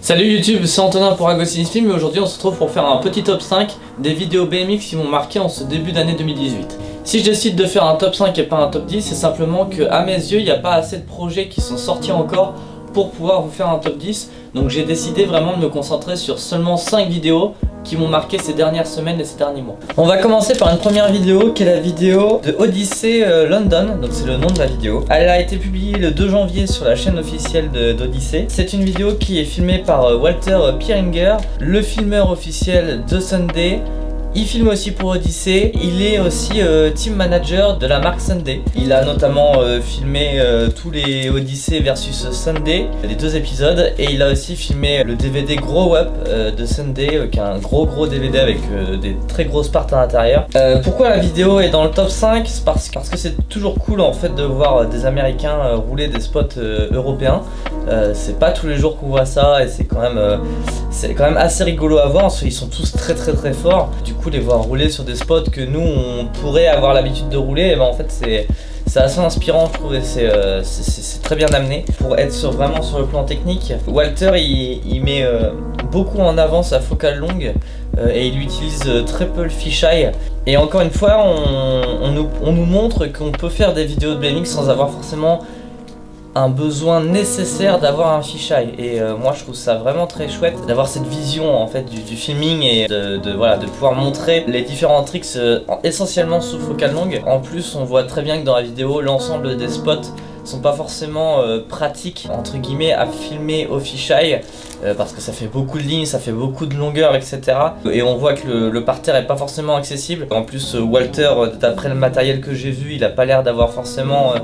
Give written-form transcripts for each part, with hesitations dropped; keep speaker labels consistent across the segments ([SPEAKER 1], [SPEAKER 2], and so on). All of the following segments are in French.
[SPEAKER 1] Salut YouTube, c'est Antonin pour AgoCinéFilm et aujourd'hui on se retrouve pour faire un petit top 5 des vidéos BMX qui m'ont marqué en ce début d'année 2018. Si je décide de faire un top 5 et pas un top 10, c'est simplement que à mes yeux il n'y a pas assez de projets qui sont sortis encore pour pouvoir vous faire un top 10. Donc j'ai décidé vraiment de me concentrer sur seulement 5 vidéos qui m'ont marqué ces dernières semaines et ces derniers mois. On va commencer par une première vidéo qui est la vidéo de Odyssey London, donc c'est le nom de la vidéo. Elle a été publiée le 2 janvier sur la chaîne officielle d'Odyssey. C'est une vidéo qui est filmée par Walter Pieringer, le filmeur officiel de Sunday. Il filme aussi pour Odyssey, il est aussi team manager de la marque Sunday. Il a notamment filmé tous les Odyssey versus Sunday, les 2 épisodes, et il a aussi filmé le DVD Grow Up de Sunday, qui est un gros DVD avec des très grosses parts à l'intérieur. Pourquoi la vidéo est dans le top 5? C'est parce que c'est toujours cool en fait de voir des Américains rouler des spots européens. C'est pas tous les jours qu'on voit ça et c'est quand même assez rigolo à voir parce qu'ils sont tous très forts. Du coup les voir rouler sur des spots que nous on pourrait avoir l'habitude de rouler, et ben en fait c'est assez inspirant je trouve, et c'est très bien amené pour être vraiment sur le plan technique. Walter il met beaucoup en avant sa focale longue et il utilise très peu le fisheye, et encore une fois on nous montre qu'on peut faire des vidéos de BMX sans avoir forcément un besoin nécessaire d'avoir un fisheye, et moi je trouve ça vraiment très chouette d'avoir cette vision en fait du filming et de pouvoir montrer les différents tricks essentiellement sous focale longue. En plus on voit très bien que dans la vidéo l'ensemble des spots sont pas forcément pratiques entre guillemets à filmer au fisheye parce que ça fait beaucoup de lignes, ça fait beaucoup de longueur, etc. Et on voit que le parterre est pas forcément accessible. En plus Walter, d'après le matériel que j'ai vu, il a pas l'air d'avoir forcément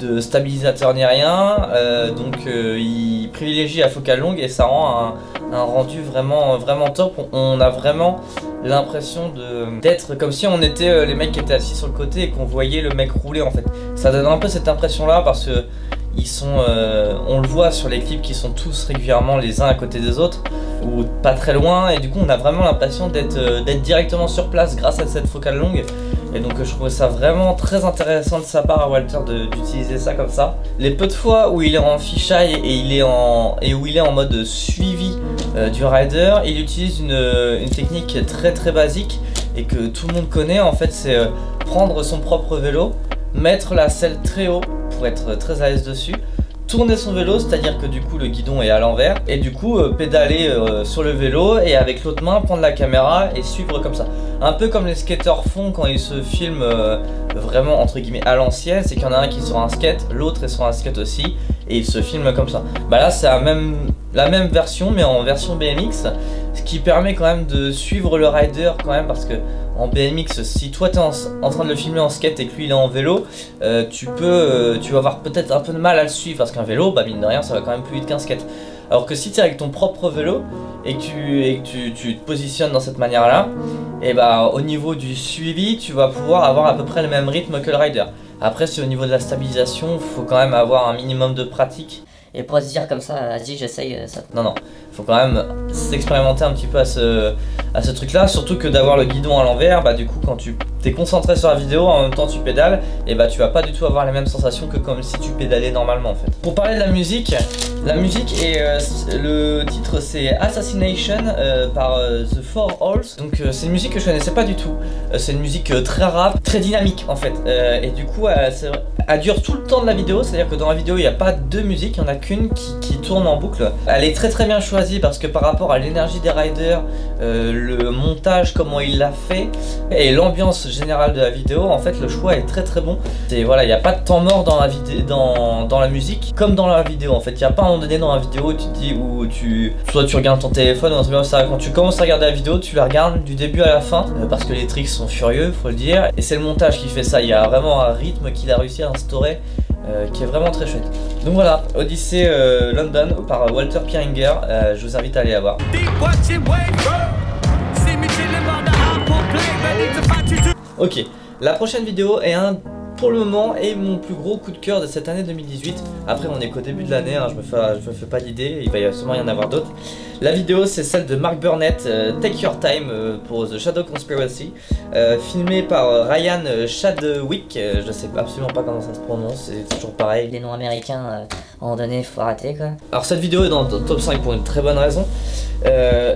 [SPEAKER 1] de stabilisateur ni rien, donc il privilégie la focale longue et ça rend un rendu vraiment top. On a vraiment l'impression d'être comme si on était les mecs qui étaient assis sur le côté et qu'on voyait le mec rouler en fait. Ça donne un peu cette impression là parce que ils sont, on le voit sur les clips qui sont tous régulièrement les uns à côté des autres ou pas très loin, et du coup on a vraiment l'impression d'être directement sur place grâce à cette focale longue. Et donc je trouvais ça vraiment très intéressant de sa part à Walter d'utiliser ça comme ça. Les peu de fois où il est en fisheye et où il est en mode suivi du rider, il utilise une technique très basique et que tout le monde connaît en fait, c'est prendre son propre vélo, mettre la selle très haut pour être très à l'aise dessus, tourner son vélo, c'est-à-dire que du coup le guidon est à l'envers, et du coup pédaler sur le vélo et avec l'autre main prendre la caméra et suivre comme ça. Un peu comme les skateurs font quand ils se filment vraiment entre guillemets à l'ancienne, c'est qu'il y en a un qui est sur un skate, l'autre est sur un skate aussi, et ils se filment comme ça. Bah là c'est la même version mais en version BMX, ce qui permet quand même de suivre le rider quand même, parce que en BMX, si toi t'es en train de le filmer en skate et que lui il est en vélo, tu vas avoir peut-être un peu de mal à le suivre parce qu'un vélo, bah mine de rien, ça va quand même plus vite qu'un skate. Alors que si tu es avec ton propre vélo et que tu te positionnes dans cette manière là, et bah au niveau du suivi, tu vas pouvoir avoir à peu près le même rythme que le rider. Après, c'est au niveau de la stabilisation, il faut quand même avoir un minimum de pratique.
[SPEAKER 2] Et pour se dire comme ça, vas-y j'essaye ça.
[SPEAKER 1] Non, faut quand même s'expérimenter un petit peu à ce truc là, surtout que d'avoir le guidon à l'envers, bah du coup quand tu t'es concentré sur la vidéo, en même temps tu pédales, et bah tu vas pas du tout avoir les mêmes sensations que comme si tu pédalais normalement en fait. Pour parler de la musique est, le titre c'est Assassination par The Four Halls. Donc c'est une musique que je connaissais pas du tout, c'est une musique très rap, très dynamique en fait, et du coup elle dure tout le temps de la vidéo, c'est-à-dire que dans la vidéo il n'y a pas deux musiques, il n'y en a qu'une qui tourne en boucle. Elle est très bien choisie parce que par rapport à l'énergie des riders, le montage, comment il l'a fait, et l'ambiance générale de la vidéo, en fait le choix est très bon. Et voilà, il n'y a pas de temps mort dans la vidéo, dans la musique comme dans la vidéo en fait. Il n'y a pas un moment donné dans la vidéo où tu te dis, soit tu regardes ton téléphone ou un truc comme ça. Quand tu commences à regarder la vidéo, tu la regardes du début à la fin parce que les tricks sont furieux, faut le dire, et c'est le montage qui fait ça. Il y a vraiment un rythme qu'il a réussi à instaurer qui est vraiment très chouette. Donc voilà, Odyssey London par Walter Pieringer, je vous invite à aller la voir. Ok, la prochaine vidéo est pour le moment est mon plus gros coup de cœur de cette année 2018. Après on est qu'au début de l'année, hein, je me fais pas d'idée, il va y sûrement y en avoir d'autres. La vidéo c'est celle de Mark Burnett, Take Your Time pour The Shadow Conspiracy, filmée par Ryan Chadwick, je sais absolument pas comment ça se prononce, c'est toujours pareil.
[SPEAKER 2] Les noms américains, un moment donné, faut arrêter quoi.
[SPEAKER 1] Alors cette vidéo est dans le top 5 pour une très bonne raison.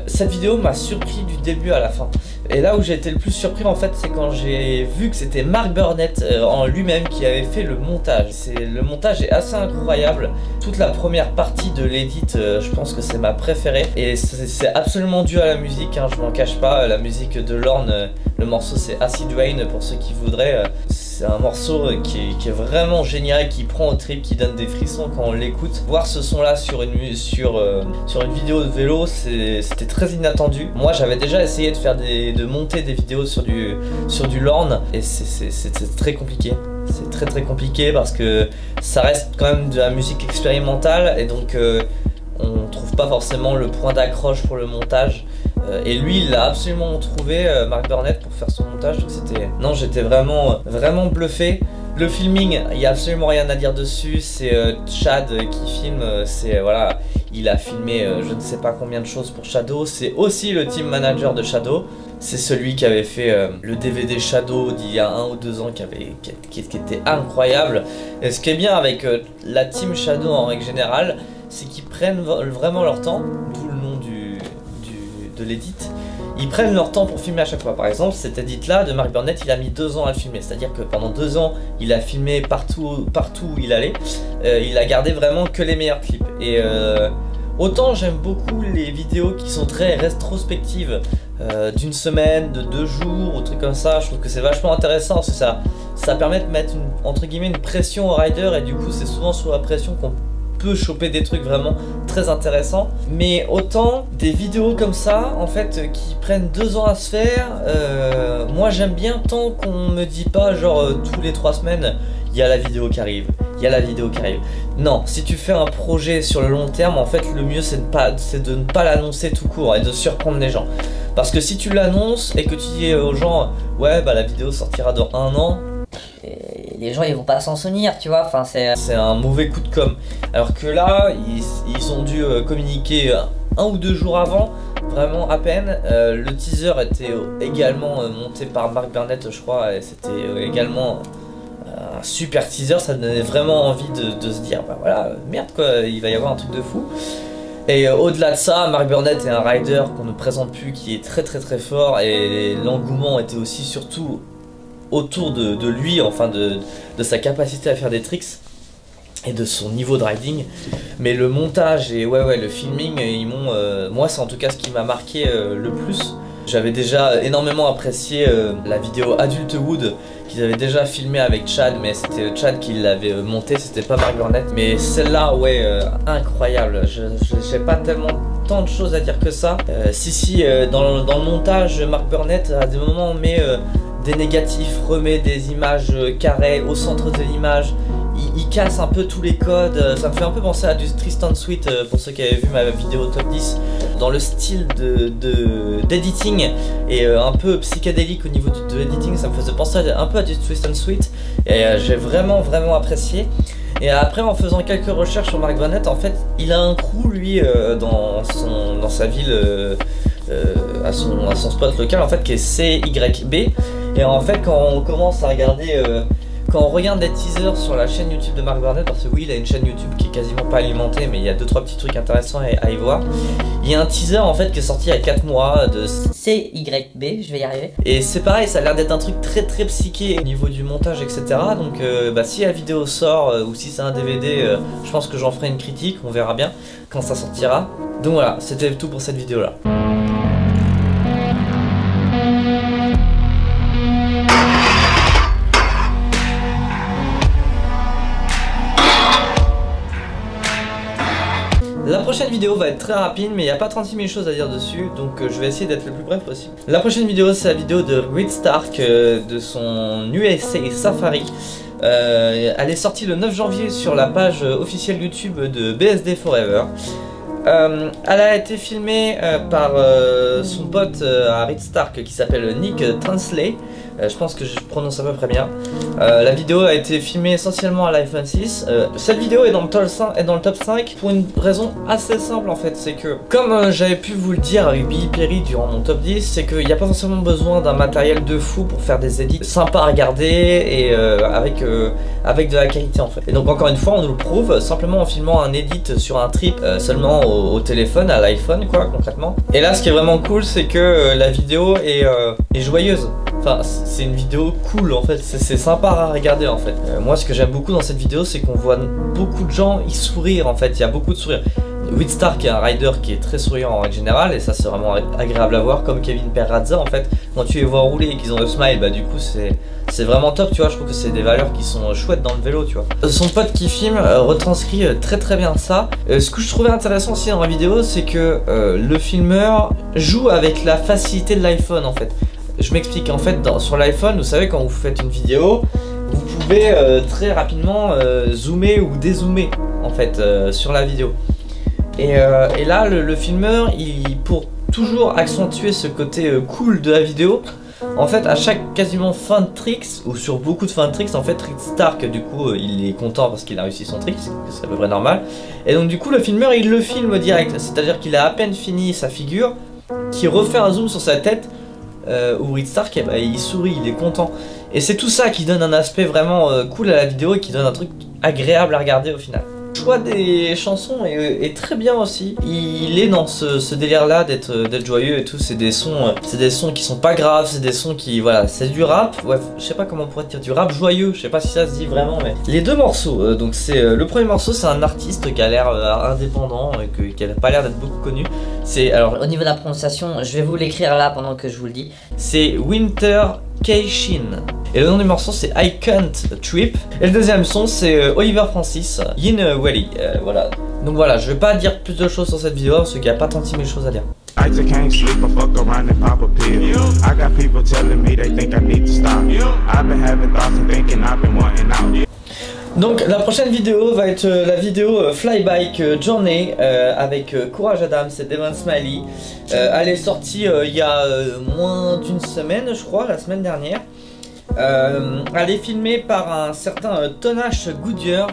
[SPEAKER 1] Cette vidéo m'a surpris du début à la fin. Et là où j'ai été le plus surpris en fait, c'est quand j'ai vu que c'était Mark Burnett en lui-même qui avait fait le montage. Le montage est assez incroyable. Toute la première partie de l'édit, je pense que c'est ma préférée. Et c'est absolument dû à la musique, hein, je m'en cache pas. La musique de Lorne, le morceau c'est Acid Rain pour ceux qui voudraient. C'est un morceau qui est vraiment génial, qui prend au trip, qui donne des frissons quand on l'écoute. Voir ce son là sur une vidéo de vélo, c'était très inattendu. Moi j'avais déjà essayé de monter des vidéos sur du Lorne et c'est très compliqué. C'est très compliqué parce que ça reste quand même de la musique expérimentale et donc on trouve pas forcément le point d'accroche pour le montage. Et lui il l'a absolument trouvé, Mark Burnett, pour faire son montage. Donc j'étais vraiment bluffé. Le filming, il n'y a absolument rien à dire dessus. C'est Chad qui filme. Voilà, il a filmé je ne sais pas combien de choses pour Shadow. C'est aussi le team manager de Shadow. C'est celui qui avait fait le DVD Shadow d'il y a 1 ou 2 ans qui était incroyable. Et ce qui est bien avec la team Shadow en règle générale, c'est qu'ils prennent vraiment leur temps, d'où le nom de l'édit. Ils prennent leur temps pour filmer à chaque fois. Par exemple, cet edit là de Mark Burnett, il a mis 2 ans à le filmer. C'est-à-dire que pendant 2 ans, il a filmé partout où il allait. Il a gardé vraiment que les meilleurs clips. Et autant j'aime beaucoup les vidéos qui sont très rétrospectives, d'une semaine, de 2 jours, ou trucs comme ça. Je trouve que c'est vachement intéressant parce que ça permet de mettre entre guillemets une pression au rider. Et du coup, c'est souvent sous la pression qu'on peut choper des trucs vraiment très intéressants. Mais autant des vidéos comme ça en fait qui prennent 2 ans à se faire, moi j'aime bien tant qu'on me dit pas genre tous les 3 semaines il y a la vidéo qui arrive, il y a la vidéo qui arrive. Non, si tu fais un projet sur le long terme, en fait le mieux c'est de ne pas l'annoncer tout court et de surprendre les gens. Parce que si tu l'annonces et que tu dis aux gens ouais bah la vidéo sortira dans 1 an,
[SPEAKER 2] et les gens ils vont pas s'en souvenir, tu vois, enfin
[SPEAKER 1] c'est un mauvais coup de com'. Alors que là, ils ont dû communiquer 1 ou 2 jours avant, vraiment à peine. Le teaser était également monté par Mark Burnett, je crois, et c'était également un super teaser. Ça donnait vraiment envie de se dire, bah voilà, merde quoi, il va y avoir un truc de fou. Et au-delà de ça, Mark Burnett est un rider qu'on ne présente plus, qui est très fort, et l'engouement était aussi surtout autour de lui, enfin de sa capacité à faire des tricks et de son niveau de riding. Mais le montage et le filming, ils m'ont moi c'est en tout cas ce qui m'a marqué le plus. J'avais déjà énormément apprécié la vidéo Adulthood qu'ils avaient déjà filmé avec Chad, mais c'était Chad qui l'avait monté, c'était pas Mark Burnett. Mais celle-là, incroyable. J'ai pas tellement tant de choses à dire que ça. Dans le montage, Mark Burnett à des moments met des négatifs, remet des images carrées au centre de l'image. Il casse un peu tous les codes. Ça me fait un peu penser à du Tristan Sweet pour ceux qui avaient vu ma vidéo top 10. Dans le style d'editing et un peu psychédélique au niveau de editing, ça me faisait penser un peu à du Tristan Sweet. Et j'ai vraiment apprécié. Et après, en faisant quelques recherches sur Mark Burnett, en fait, il a un crew lui dans sa ville, à son spot local en fait, qui est CYB. Et en fait, quand on commence à regarder, quand on regarde des teasers sur la chaîne YouTube de Mark Burnett, parce que oui, il a une chaîne YouTube qui est quasiment pas alimentée, mais il y a 2-3 petits trucs intéressants à y voir. Il y a un teaser en fait qui est sorti il y a 4 mois de
[SPEAKER 2] CYB, je vais y arriver.
[SPEAKER 1] Et c'est pareil, ça a l'air d'être un truc très psyché au niveau du montage, etc. Donc si la vidéo sort ou si c'est un DVD, je pense que j'en ferai une critique, on verra bien quand ça sortira. Donc voilà, c'était tout pour cette vidéo là. La prochaine vidéo va être très rapide, mais il n'y a pas 36 000 choses à dire dessus, donc je vais essayer d'être le plus bref possible. La prochaine vidéo, c'est la vidéo de Reed Stark de son USA Safari. Elle est sortie le 9 janvier sur la page officielle YouTube de BSD Forever. Elle a été filmée par son pote à Reed Stark qui s'appelle Nick Transley. Je pense que je prononce à peu près bien. La vidéo a été filmée essentiellement à l'iPhone 6. Cette vidéo est dans le top 5 pour une raison assez simple en fait. C'est que, comme j'avais pu vous le dire avec Billy Perry durant mon top 10, c'est qu'il n'y a pas forcément besoin d'un matériel de fou pour faire des edits sympas à regarder et avec de la qualité en fait. Et donc encore une fois on nous le prouve simplement en filmant un edit sur un trip seulement au téléphone, à l'iPhone quoi concrètement. Et là ce qui est vraiment cool c'est que la vidéo est joyeuse. Enfin, c'est une vidéo cool en fait, c'est sympa à regarder en fait. Moi ce que j'aime beaucoup dans cette vidéo c'est qu'on voit beaucoup de gens y sourire en fait, il y a beaucoup de sourires. Weedstar qui est un rider qui est très souriant en règle générale et ça c'est vraiment agréable à voir, comme Kevin Perazza en fait. Quand tu les vois rouler et qu'ils ont le smile, bah du coup c'est vraiment top tu vois, je trouve que c'est des valeurs qui sont chouettes dans le vélo tu vois. Son pote qui filme retranscrit très bien ça. Ce que je trouvais intéressant aussi dans la vidéo c'est que le filmeur joue avec la facilité de l'iPhone en fait. Je m'explique, en fait sur l'iPhone vous savez quand vous faites une vidéo vous pouvez très rapidement zoomer ou dézoomer en fait sur la vidéo. Et là le filmeur pour toujours accentuer ce côté cool de la vidéo, en fait à chaque quasiment fin de tricks ou sur beaucoup de fins de tricks en fait Rick Stark du coup il est content parce qu'il a réussi son trick, c'est à peu près normal. Et donc du coup le filmeur il le filme direct, c'est à dire qu'il a à peine fini sa figure, qui refait un zoom sur sa tête où Rick Stark il sourit, il est content. Et c'est tout ça qui donne un aspect vraiment cool à la vidéo et qui donne un truc agréable à regarder au final. Le choix des chansons est très bien aussi. Il est dans ce délire là d'être joyeux et tout. C'est des sons qui sont pas graves, c'est des sons qui voilà, c'est du rap. Ouais, je sais pas comment on pourrait dire, du rap joyeux. Je sais pas si ça se dit vraiment, mais les deux morceaux. Donc c'est le premier morceau, c'est un artiste qui a l'air indépendant et qui a pas l'air d'être beaucoup connu. C'est alors
[SPEAKER 2] Au niveau de la prononciation, je vais vous l'écrire là pendant que je vous le dis.
[SPEAKER 1] c'est Winter Keishin. Et le nom du morceau c'est I Can't Trip. Et le deuxième son c'est Oliver Francis, Yin Welly. Voilà. Donc voilà, je vais pas dire plus de choses sur cette vidéo parce qu'il n'y a pas tant de choses à dire.
[SPEAKER 3] I just can't sleep, I fuck around and pop a pill. I got people telling me they think I need to stop. I've been having thoughts and thinking I've been wanting out.
[SPEAKER 1] Donc la prochaine vidéo va être la vidéo Flybike Journey avec Courage Adams et Devon Smiley. Elle est sortie il y a moins d'une semaine je crois, la semaine dernière. Elle est filmée par un certain Tonash Goodyear.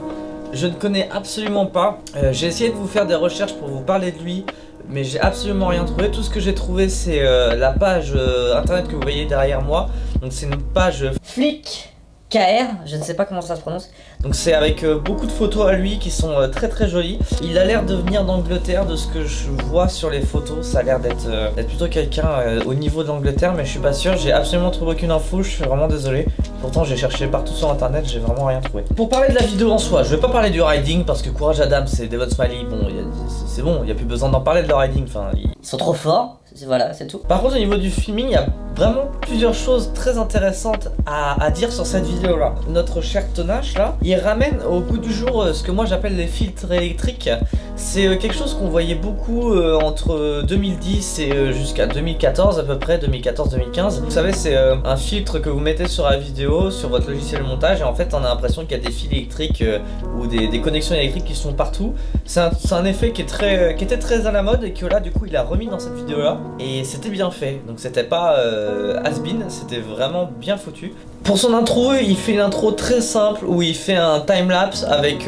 [SPEAKER 1] Je ne connais absolument pas. J'ai essayé de vous faire des recherches pour vous parler de lui, mais j'ai absolument rien trouvé. Tout ce que j'ai trouvé c'est la page internet que vous voyez derrière moi. Donc c'est une page
[SPEAKER 2] Flick KR, je ne sais pas comment ça se prononce.
[SPEAKER 1] Donc c'est avec beaucoup de photos à lui qui sont très jolies. Il a l'air de venir d'Angleterre, de ce que je vois sur les photos. Ça a l'air d'être plutôt quelqu'un au niveau d'Angleterre, mais je suis pas sûr. J'ai absolument trouvé aucune info, je suis vraiment désolé. Pourtant j'ai cherché partout sur internet, j'ai vraiment rien trouvé. Pour parler de la vidéo en soi, je vais pas parler du riding parce que Courage Adams et Devon Smiley, bon c'est bon, il n'y a plus besoin d'en parler de leur riding. Enfin,
[SPEAKER 2] Ils sont trop forts, voilà, c'est tout.
[SPEAKER 1] Par contre au niveau du filming, il y a vraiment plusieurs choses très intéressantes à dire sur cette vidéo là. Notre cher Tonash là, il ramène au goût du jour ce que moi j'appelle les filtres électriques. C'est quelque chose qu'on voyait beaucoup entre 2010 et jusqu'à 2014 à peu près, 2014-2015. Vous savez c'est un filtre que vous mettez sur la vidéo, sur votre logiciel de montage et en fait on a l'impression qu'il y a des fils électriques ou des connexions électriques qui sont partout. C'est un effet qui était très à la mode et que là du coup il a remis dans cette vidéo là et c'était bien fait. Donc c'était pas has-been, c'était vraiment bien foutu. Pour son intro, il fait une intro très simple où il fait un timelapse avec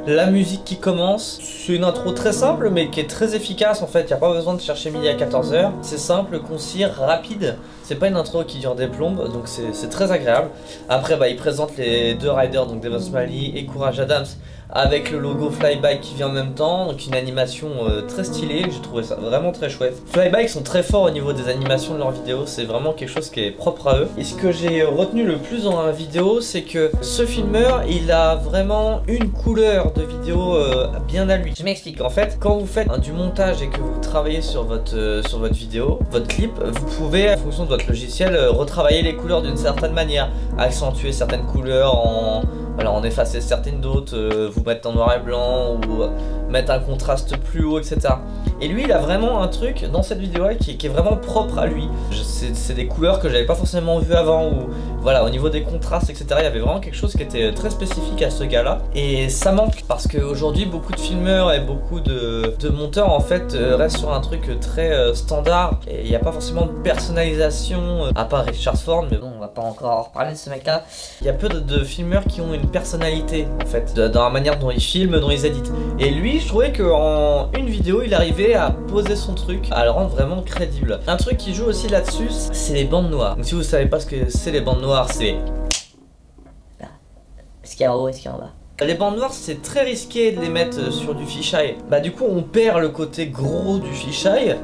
[SPEAKER 1] la musique qui commence. C'est une intro très simple mais qui est très efficace en fait, il n'y a pas besoin de chercher midi à 14h. C'est simple, concis, rapide. C'est pas une intro qui dure des plombes, donc c'est très agréable. Après il présente les deux riders, donc Devon Smiley et Courage Adams, avec le logo Flybike qui vient en même temps, donc une animation très stylée, j'ai trouvé ça vraiment très chouette. Flybike sont très forts au niveau des animations de leurs vidéos, c'est vraiment quelque chose qui est propre à eux. Et ce que j'ai retenu le plus dans la vidéo, c'est que ce filmeur, il a vraiment une couleur de vidéo bien à lui. Je m'explique, en fait, quand vous faites du montage et que vous travaillez sur votre vidéo, votre clip, vous pouvez, en fonction de votre logiciel, retravailler les couleurs d'une certaine manière, accentuer certaines couleurs en effacer certaines d'autres, vous mettre en noir et blanc ou mettre un contraste plus haut, etc. Et lui il a vraiment un truc dans cette vidéo là qui est vraiment propre à lui. C'est des couleurs que j'avais pas forcément vu avant, ou voilà, au niveau des contrastes, etc. Il y avait vraiment quelque chose qui était très spécifique à ce gars là. Et ça manque parce qu'aujourd'hui beaucoup de filmeurs et beaucoup de monteurs en fait restent sur un truc très standard. Et il n'y a pas forcément de personnalisation à part Richard Ford, mais bon
[SPEAKER 2] va pas encore reparler de ce mec là.
[SPEAKER 1] Il y a peu de filmeurs qui ont une personnalité en fait, dans la manière dont ils filment, dont ils éditent. Et lui, je trouvais qu'en une vidéo, il arrivait à poser son truc, à le rendre vraiment crédible. Un truc qui joue aussi là-dessus, c'est les bandes noires. Donc si vous savez pas ce que c'est les bandes noires, c'est...
[SPEAKER 2] Est-ce qu'il y a en haut, est-ce qu'il y a en bas?
[SPEAKER 1] Les bandes noires, c'est très risqué de les mettre sur du fisheye. Bah du coup, on perd le côté gros du fisheye.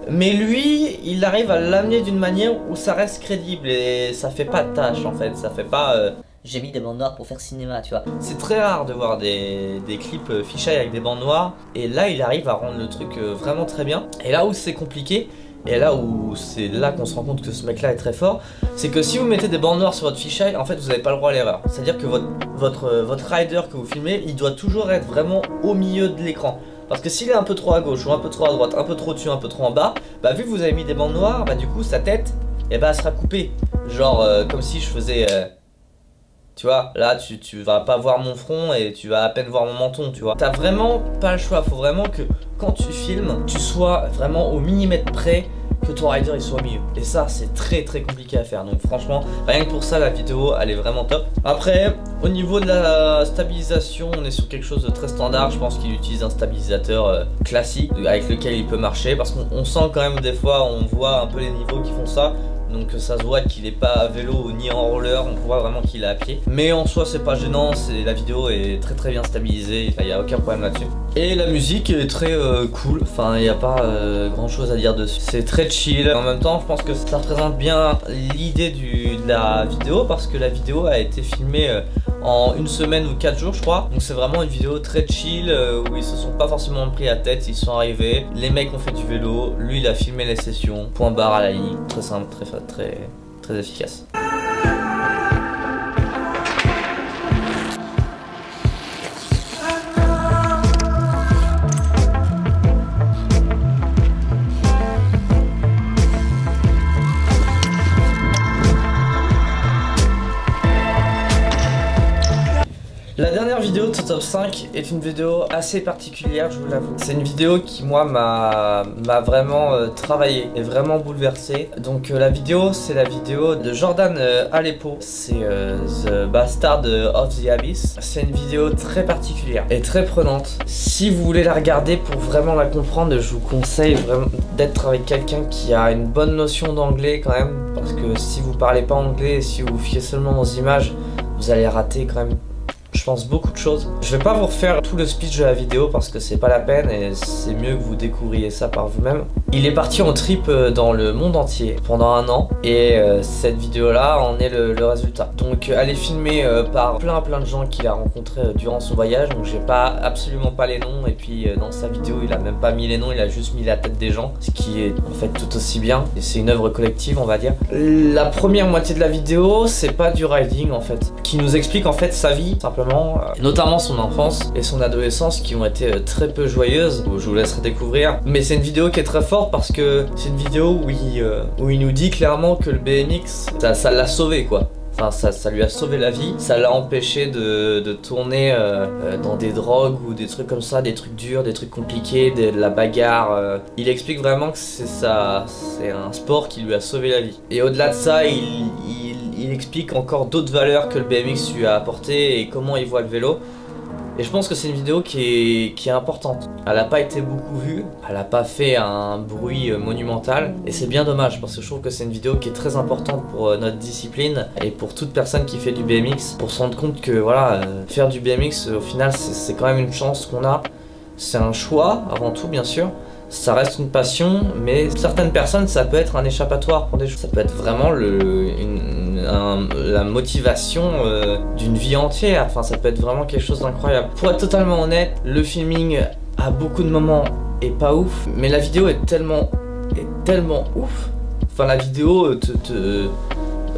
[SPEAKER 1] Mais lui, il arrive à l'amener d'une manière où ça reste crédible et ça fait pas de tâche en fait, ça fait pas...
[SPEAKER 2] J'ai mis des bandes noires pour faire cinéma, tu vois.
[SPEAKER 1] C'est très rare de voir des clips fisheye avec des bandes noires. Et là, il arrive à rendre le truc vraiment très bien. Et là où c'est compliqué, et là où c'est là qu'on se rend compte que ce mec là est très fort, c'est que si vous mettez des bandes noires sur votre fisheye, en fait vous n'avez pas le droit à l'erreur. C'est à dire que votre rider que vous filmez, il doit toujours être vraiment au milieu de l'écran. Parce que s'il est un peu trop à gauche ou un peu trop à droite, un peu trop dessus, un peu trop en bas, bah vu que vous avez mis des bandes noires, bah du coup sa tête, et bah elle sera coupée. Genre comme si je faisais... tu vois, là tu vas pas voir mon front et tu vas à peine voir mon menton, tu vois. T'as vraiment pas le choix, faut vraiment que quand tu filmes, tu sois vraiment au millimètre près, que ton rider il soit au milieu. Et ça c'est très compliqué à faire. Donc franchement, rien que pour ça la vidéo elle est vraiment top. Après, au niveau de la stabilisation, on est sur quelque chose de très standard. Je pense qu'il utilise un stabilisateur classique avec lequel il peut marcher. Parce qu'on sent quand même des fois, on voit un peu les niveaux qui font ça. Donc ça se voit qu'il est pas à vélo ni en roller, on voit vraiment qu'il est à pied. Mais en soi c'est pas gênant, la vidéo est très bien stabilisée, il n'y a aucun problème là-dessus. Et la musique est très cool, enfin il n'y a pas grand chose à dire dessus. C'est très chill, en même temps je pense que ça représente bien l'idée de la vidéo. Parce que la vidéo a été filmée en une semaine ou 4 jours je crois. Donc c'est vraiment une vidéo très chill où ils se sont pas forcément pris la tête, ils sont arrivés, les mecs ont fait du vélo, lui il a filmé les sessions, point barre à la ligne, très simple, très efficace. La dernière vidéo de ce top 5 est une vidéo assez particulière, je vous l'avoue. C'est une vidéo qui moi m'a vraiment travaillé et vraiment bouleversé. Donc la vidéo, c'est la vidéo de Jordan Aleppo. C'est The Bastard of the Abyss. C'est une vidéo très particulière et très prenante. Si vous voulez la regarder pour vraiment la comprendre, je vous conseille vraiment d'être avec quelqu'un qui a une bonne notion d'anglais quand même. Parce que si vous parlez pas anglais et si vous vous fiez seulement aux images, vous allez rater quand même, je pense, beaucoup de choses. Je vais pas vous refaire tout le speech de la vidéo parce que c'est pas la peine et c'est mieux que vous découvriez ça par vous-même. Il est parti en trip dans le monde entier pendant 1 an et cette vidéo là en est le résultat. Donc elle est filmée par plein de gens qu'il a rencontrés durant son voyage. Donc j'ai absolument pas les noms et puis dans sa vidéo il a même pas mis les noms, il a juste mis la tête des gens, ce qui est en fait tout aussi bien. Et c'est une œuvre collective on va dire. La première moitié de la vidéo c'est pas du riding en fait, qui nous explique en fait sa vie simplement. Notamment son enfance et son adolescence qui ont été très peu joyeuses, je vous laisserai découvrir. Mais c'est une vidéo qui est très forte parce que c'est une vidéo où il nous dit clairement que le BMX ça l'a sauvé quoi. Enfin ça lui a sauvé la vie, ça l'a empêché de tourner dans des drogues ou des trucs comme ça, des trucs durs, des trucs compliqués, de la bagarre. Il explique vraiment que c'est un sport qui lui a sauvé la vie. Et au-delà de ça, il explique encore d'autres valeurs que le BMX lui a apporté et comment il voit le vélo. Et je pense que c'est une vidéo qui est importante. Elle n'a pas été beaucoup vue, elle n'a pas fait un bruit monumental. Et c'est bien dommage parce que je trouve que c'est une vidéo qui est très importante pour notre discipline et pour toute personne qui fait du BMX. Pour se rendre compte que voilà, faire du BMX au final c'est quand même une chance qu'on a. C'est un choix avant tout bien sûr. Ça reste une passion, mais certaines personnes ça peut être un échappatoire pour des choses. Ça peut être vraiment la motivation d'une vie entière. Enfin ça peut être vraiment quelque chose d'incroyable. Pour être totalement honnête, le filming à beaucoup de moments est pas ouf, mais la vidéo est tellement ouf. Enfin la vidéo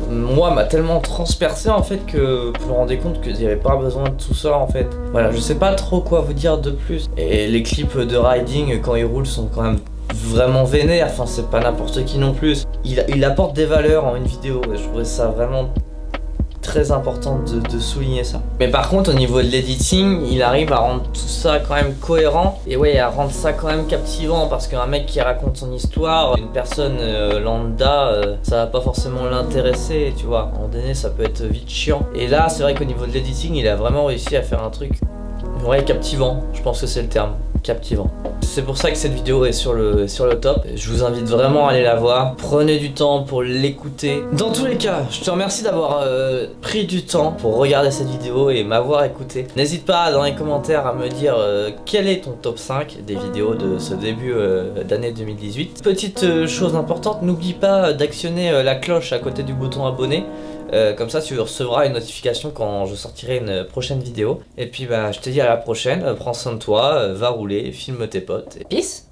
[SPEAKER 1] moi m'a tellement transpercé en fait que je me rendais compte qu'il n'y avait pas besoin de tout ça en fait. Voilà, je sais pas trop quoi vous dire de plus. Et les clips de riding quand ils roulent sont quand même vraiment vénères, enfin c'est pas n'importe qui non plus. Il apporte des valeurs en une vidéo et je trouvais ça vraiment très important de souligner ça. Mais par contre au niveau de l'editing, il arrive à rendre tout ça quand même cohérent et ouais, à rendre ça quand même captivant, parce qu'un mec qui raconte son histoire, une personne lambda, ça va pas forcément l'intéresser, tu vois. À un moment donné ça peut être vite chiant. Et là c'est vrai qu'au niveau de l'editing, il a vraiment réussi à faire un truc, ouais, captivant, je pense que c'est le terme, captivant. C'est pour ça que cette vidéo est sur le top. Je vous invite vraiment à aller la voir. Prenez du temps pour l'écouter. Dans tous les cas, je te remercie d'avoir pris du temps pour regarder cette vidéo et m'avoir écouté. N'hésite pas dans les commentaires à me dire quel est ton top 5 des vidéos de ce début d'année 2018. Petite chose importante, n'oublie pas d'actionner la cloche à côté du bouton abonné. Comme ça tu recevras une notification quand je sortirai une prochaine vidéo. Et puis bah je te dis à la prochaine, prends soin de toi, va rouler, filme tes potes.
[SPEAKER 2] Peace.